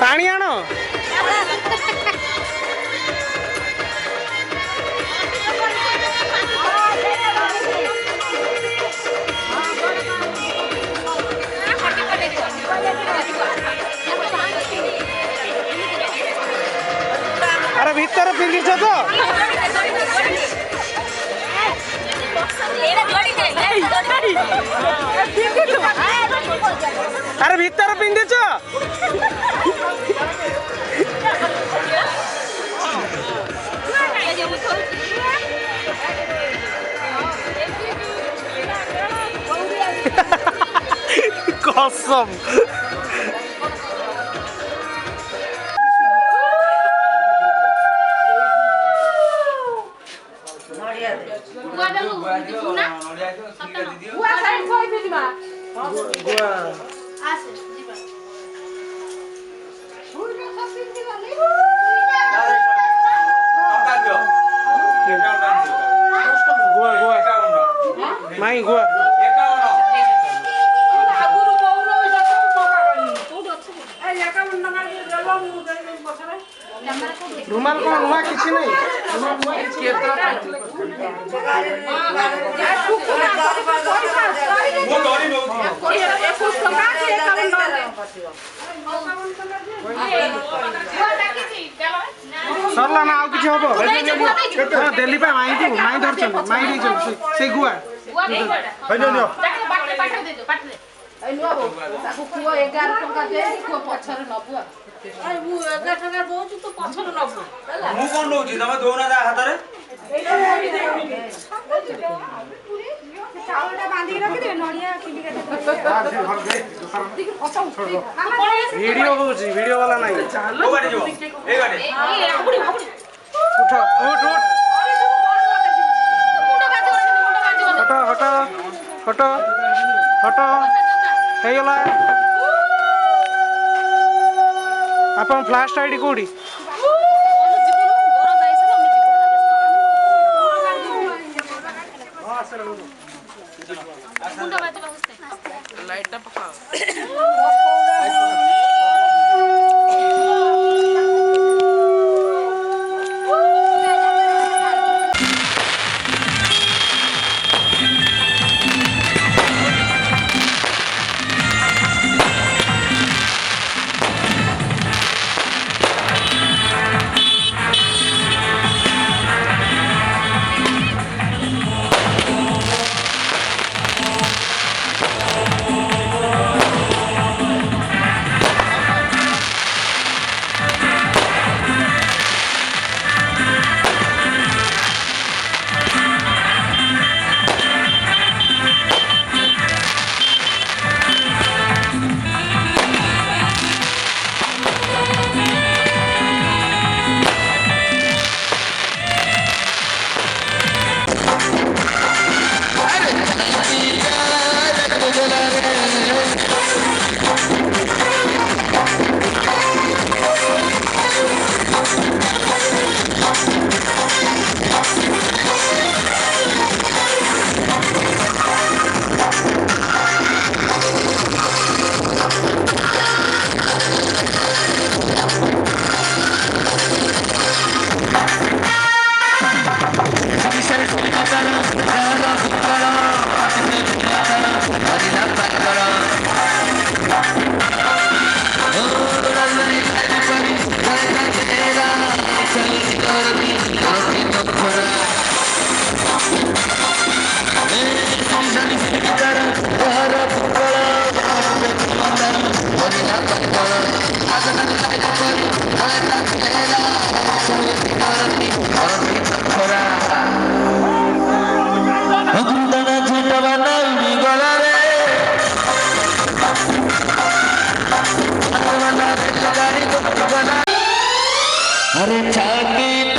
पानी आण अरे भीतर पिंदी तो अरे भीतर पिंदी कसम माई गुआ रुमाल कौन हुआ किसी नहीं सरला ना आउ किछि हबो हां दिल्ली पे माई तू माई धर चल माई दी चल से गुआ होय न पाटे पाटे दे दो पाटे ए नुआ बो ताको कुओ 11 टका दे कुओ पछर नबु अरे वो 11 टका दोछु तो पछर नबु होला मु कोन दोछि तमे दोना जा हाथ रे चावलटा बांधी रखि दे नडिया किबी वीडियो होछि वीडियो वाला नहीं ओ गाड़ी जो ए गाड़ी उठ उठ उठ हट हट हट हे गला अपन फ्लैश आईडी कोडी लाइट पका अरे छाती